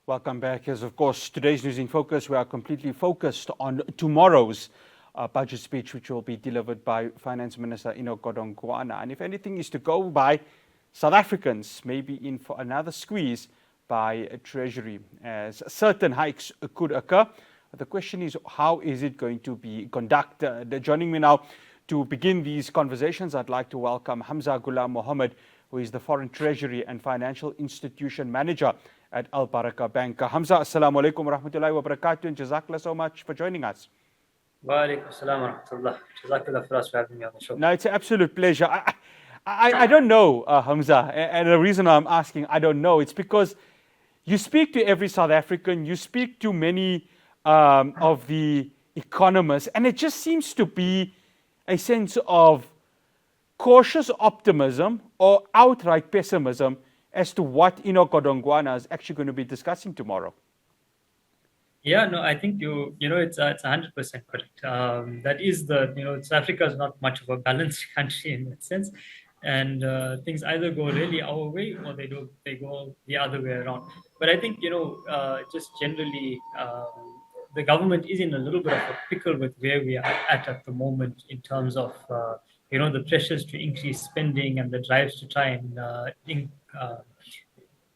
Welcome back. As of course, today's News in Focus, we are completely focused on tomorrow's budget speech, which will be delivered by Finance Minister Godongwana. And if anything is to go by, South Africans may be in for another squeeze by treasury, as certain hikes could occur. The question is, how is it going to be conducted? Joining me now to begin these conversations, I'd like to welcome Hamza Goolam-Mahomed, who is the Foreign Treasury and Financial Institution Manager at AlBaraka Bank. Hamza, assalamu alaikum wa rahmatullahi wa barakatuh, and jazakallah so much for joining us. Wa alaikum assalam wa rahmatullah. Jazakallah for us for having me on the show. No, it's an absolute pleasure. I don't know, Hamza, and the reason I'm asking, I don't know, it's because you speak to every South African, you speak to many of the economists, and it just seems to be a sense of cautious optimism or outright pessimism as to what Godongwana is actually going to be discussing tomorrow. Yeah, no, I think it's 100% correct. That is South Africa is not much of a balanced country in that sense, and things either go really our way or they go the other way around. But I think just generally, the government is in a little bit of a pickle with where we are at the moment in terms of the pressures to increase spending and the drives to try and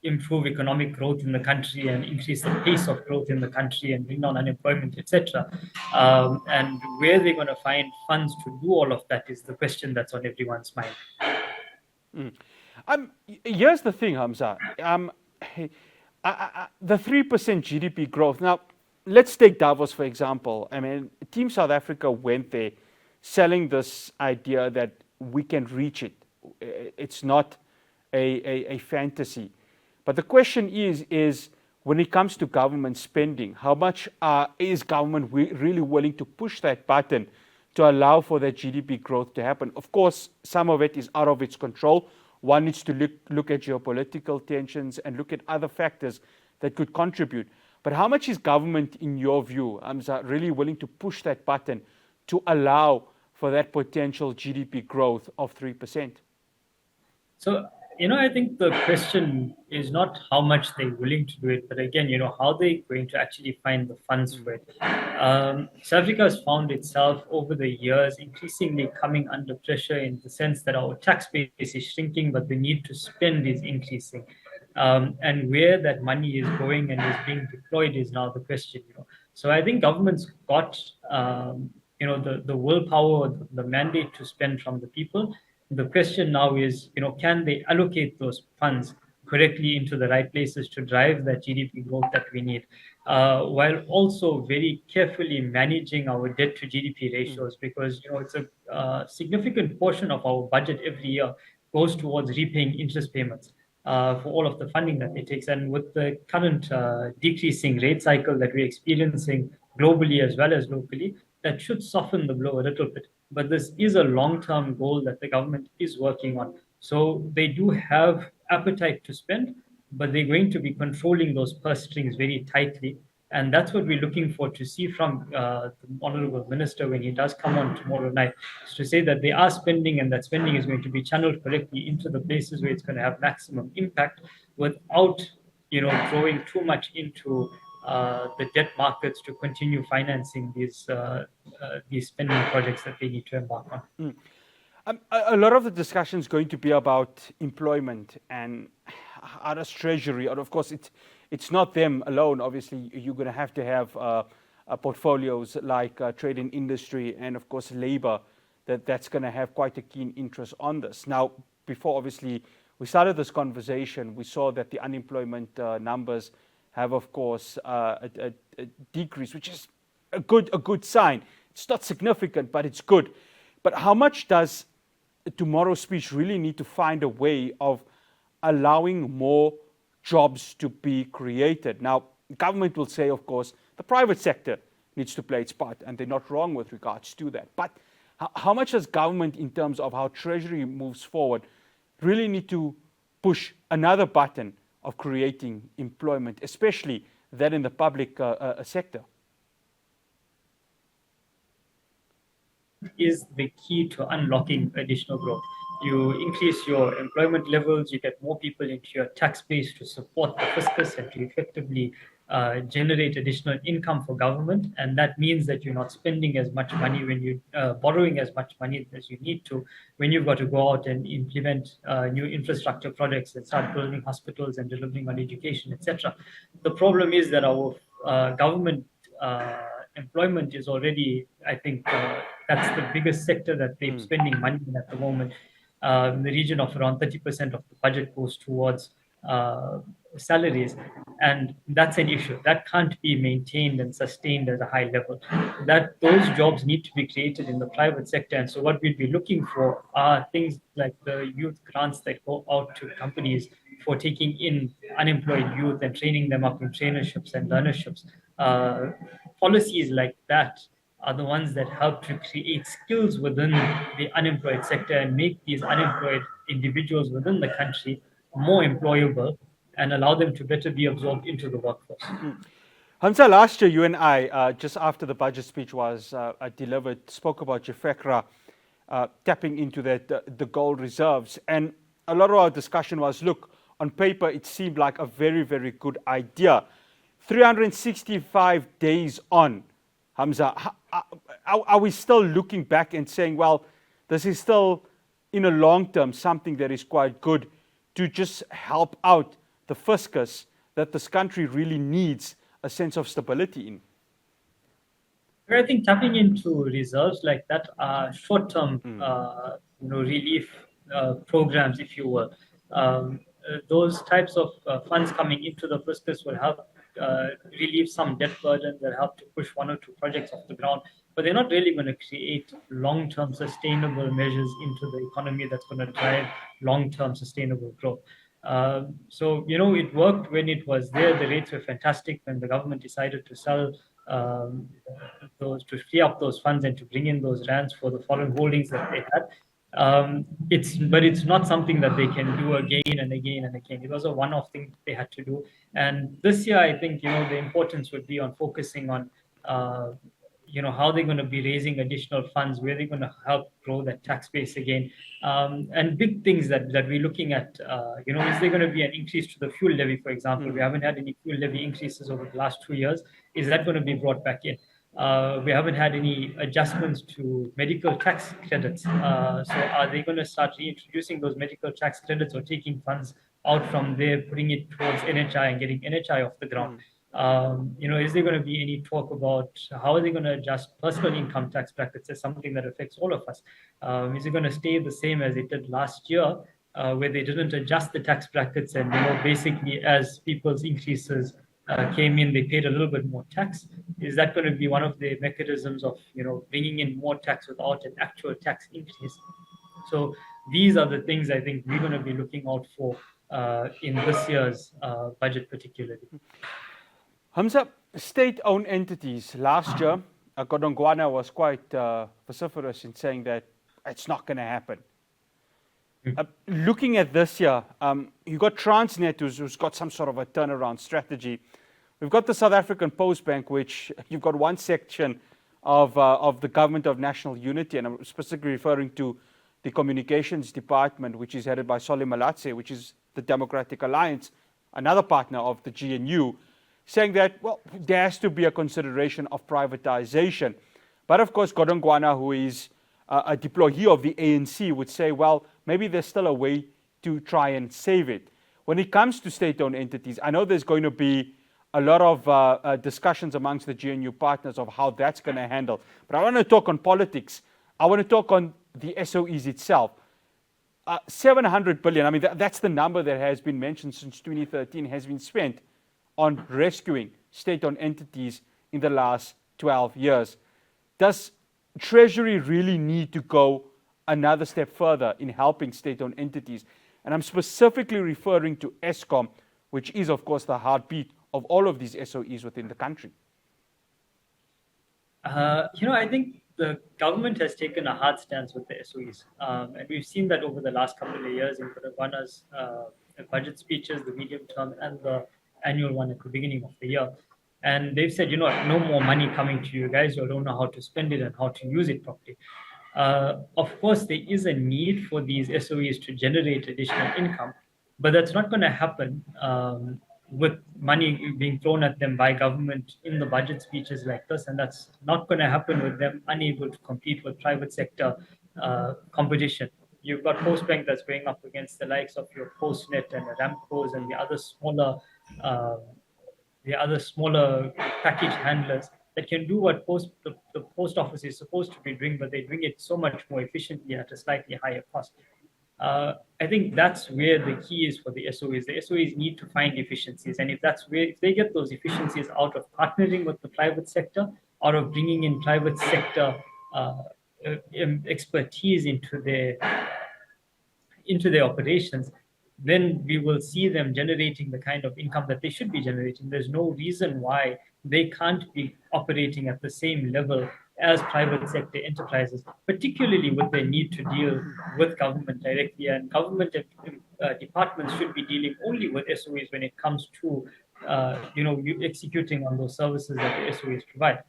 improve economic growth in the country and increase the pace of growth in the country and bring down unemployment, etc. And where they're going to find funds to do all of that is the question that's on everyone's mind. Here's the thing, Hamza. The 3% GDP growth. Now, let's take Davos, for example. I mean, Team South Africa went there selling this idea that we can reach it. It's not a fantasy. But the question is when it comes to government spending, how much is government really willing to push that button to allow for that GDP growth to happen? Of course, some of it is out of its control. One needs to look at geopolitical tensions and look at other factors that could contribute. But how much is government, in your view, Hamza, really willing to push that button to allow for that potential GDP growth of 3%? So, I think the question is not how much they're willing to do it, but again, how they're going to actually find the funds for it. South Africa has found itself over the years increasingly coming under pressure in the sense that our tax base is shrinking, but the need to spend is increasing. And where that money is going and is being deployed is now the question. So I think government's got the willpower, the mandate to spend from the people. The question now is, can they allocate those funds correctly into the right places to drive that GDP growth that we need, while also very carefully managing our debt to GDP ratios, because it's a significant portion of our budget every year goes towards repaying interest payments for all of the funding that it takes. And with the current decreasing rate cycle that we're experiencing globally as well as locally, that should soften the blow a little bit. But this is a long-term goal that the government is working on. So they do have appetite to spend, but they're going to be controlling those purse strings very tightly. And that's what we're looking for to see from the Honorable Minister when he does come on tomorrow night, is to say that they are spending and that spending is going to be channeled correctly into the places where it's going to have maximum impact without, throwing too much into the debt markets to continue financing these spending projects that they need to embark on. A lot of the discussion is going to be about employment and how does Treasury, and of course it's not them alone. Obviously, you're going to have portfolios like trade and industry and of course labor that's going to have quite a keen interest on this. Now, before obviously we started this conversation, we saw that the unemployment numbers have, of course, a decrease, which is a good sign. It's not significant, but it's good. But how much does tomorrow's speech really need to find a way of allowing more jobs to be created? Now, government will say, of course, the private sector needs to play its part, and they're not wrong with regards to that. But how much does government, in terms of how Treasury moves forward, really need to push another button of creating employment, especially that in the public sector? Is the key to unlocking additional growth. you increase your employment levels, you get more people into your tax base to support the fiscus and to effectively generate additional income for government. And that means that you're not spending as much money when you borrowing as much money as you need to when you've got to go out and implement new infrastructure projects and start building hospitals and delivering on education, etc. The problem is that our government employment is already, I think, that's the biggest sector that they're spending money in at the moment. In the region of around 30% of the budget goes towards salaries, and that's an issue that can't be maintained and sustained at a high level. That those jobs need to be created in the private sector, and so what we'd be looking for are things like the youth grants that go out to companies for taking in unemployed youth and training them up in traineeships and learnerships. Policies like that are the ones that help to create skills within the unemployed sector and make these unemployed individuals within the country more employable and allow them to better be absorbed into the workforce. Hamza, last year you and I, just after the budget speech was delivered, spoke about Jafekra tapping into the gold reserves. And a lot of our discussion was, look, on paper it seemed like a very, very good idea. 365 days on, Hamza, are we still looking back and saying, well, this is still, in a long term, something that is quite good to just help out the fiscus that this country really needs a sense of stability in? I think tapping into reserves like that are short-term, relief programs, if you will. Those types of funds coming into the fiscus will help relieve some debt burden, that help to push one or two projects off the ground, but they're not really going to create long-term sustainable measures into the economy that's going to drive long-term sustainable growth. So, it worked when it was there. The rates were fantastic when the government decided to sell to free up those funds and to bring in those rands for the foreign holdings that they had. It's not something that they can do again and again and again. It was a one-off thing they had to do. And this year, I think, the importance would be on focusing on, how they're going to be raising additional funds, where they're going to help grow that tax base again. And big things that we're looking at, is there going to be an increase to the fuel levy, for example? We haven't had any fuel levy increases over the last 2 years. Is that going to be brought back in? We haven't had any adjustments to medical tax credits. So are they going to start reintroducing those medical tax credits or taking funds out from there, putting it towards NHI and getting NHI off the ground? Is there going to be any talk about how are they going to adjust personal income tax brackets as something that affects all of us? Is it going to stay the same as it did last year, where they didn't adjust the tax brackets and, basically as people's increases came in, they paid a little bit more tax? Is that going to be one of the mechanisms of, bringing in more tax without an actual tax increase? So these are the things I think we're going to be looking out for in this year's budget particularly. Hamza, state-owned entities. Last year, Godongwana was quite vociferous in saying that it's not going to happen. Looking at this year, you've got Transnet, who's got some sort of a turnaround strategy. We've got the South African Post Bank, which you've got one section of the Government of National Unity, and I'm specifically referring to the Communications Department, which is headed by Solly Malatse, which is the Democratic Alliance, another partner of the GNU, saying that, well, there has to be a consideration of privatization. But of course, Godongwana, who is a deployee of the ANC, would say, well, maybe there's still a way to try and save it. When it comes to state-owned entities, I know there's going to be a lot of discussions amongst the GNU partners of how that's going to handle. But I want to talk on politics. I want to talk on the SOEs itself. 700 billion, I mean, that's the number that has been mentioned since 2013, has been spent on rescuing state-owned entities in the last 12 years. Does Treasury really need to go another step further in helping state-owned entities? And I'm specifically referring to Eskom, which is, of course, the heartbeat of all of these SOEs within the country. I think the government has taken a hard stance with the SOEs. And we've seen that over the last couple of years in Godongwana's budget speeches, the medium term and the annual one at the beginning of the year. And they've said, no more money coming to you guys. You don't know how to spend it and how to use it properly. Of course, there is a need for these SOEs to generate additional income, but that's not going to happen with money being thrown at them by government in the budget speeches like this, and that's not going to happen with them unable to compete with private sector competition. You've got Postbank that's going up against the likes of your Postnet and the Ramcos and uh, the other smaller package handlers that can do what the post office is supposed to be doing, but they're doing it so much more efficiently at a slightly higher cost. I think that's where the key is for the SOEs. The SOEs need to find efficiencies, and if they get those efficiencies out of partnering with the private sector, out of bringing in private sector expertise into their operations, then we will see them generating the kind of income that they should be generating. There's no reason why they can't be operating at the same level as private sector enterprises, particularly with their need to deal with government directly. And government departments should be dealing only with SOEs when it comes to executing on those services that the SOEs provide.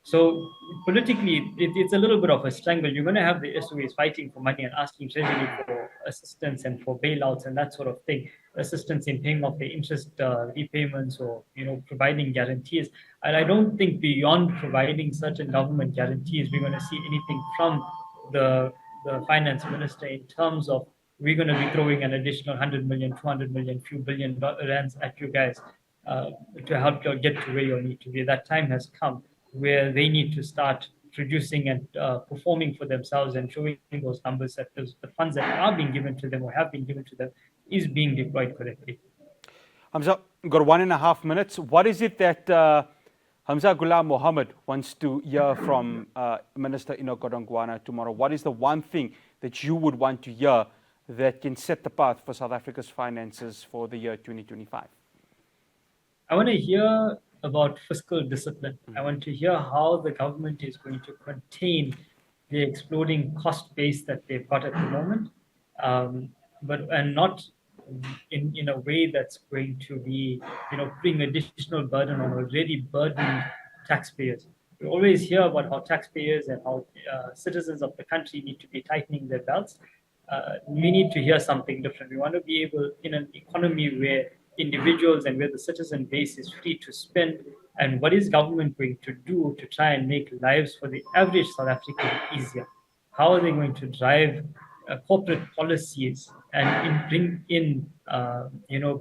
So politically, it's a little bit of a strangle. You're going to have the SOEs fighting for money and asking Treasury for assistance and for bailouts and that sort of thing, assistance in paying off the interest repayments or providing guarantees. And I don't think beyond providing certain government guarantees, we're going to see anything from the finance minister in terms of we're going to be throwing an additional 100 million, 200 million, few billion rands at you guys to help you get to where you need to be. That time has come where they need to start producing and performing for themselves and showing those numbers that the funds that are being given to them or have been given to them is being deployed correctly. Hamza, we've got 1.5 minutes. What is it that Hamza Goolam-Mahomed wants to hear from Minister Enoch Godongwana tomorrow? What is the one thing that you would want to hear that can set the path for South Africa's finances for the year 2025? I want to hear about fiscal discipline. I want to hear how the government is going to contain the exploding cost base that they've got at the moment, and not in a way that's going to be, putting additional burden on already burdened taxpayers. We always hear about how taxpayers and how citizens of the country need to be tightening their belts. We need to hear something different. We want to be able, in an economy where individuals and where the citizen base is free to spend, and what is government going to do to try and make lives for the average South African easier? How are they going to drive corporate policies and bring in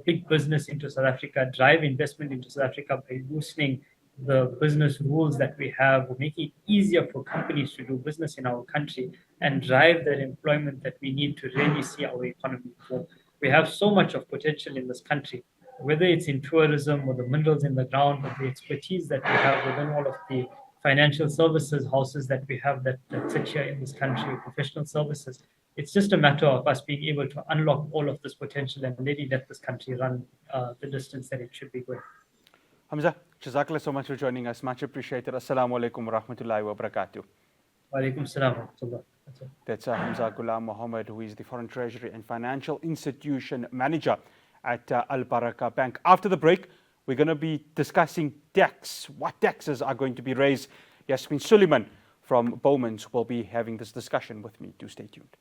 big business into South Africa, drive investment into South Africa by loosening the business rules that we have, making it easier for companies to do business in our country and drive that employment that we need to really see our economy grow. We have so much of potential in this country, whether it's in tourism or the minerals in the ground, or the expertise that we have within all of the financial services houses that we have that sit here in this country, professional services. It's just a matter of us being able to unlock all of this potential and really let this country run the distance that it should be going. Hamza, Jazakallah so much for joining us. Much appreciated. Assalamu alaikum wa rahmatullahi wa barakatuh. Wa alaikum salam wa rahmatullah. That's Hamza Goolam-Mahomed, who is the Foreign Treasury and Financial Institution Manager at AlBaraka Bank. After the break, we're going to be discussing tax. What taxes are going to be raised? Yasmin Suleiman from Bowman's will be having this discussion with me. Do stay tuned.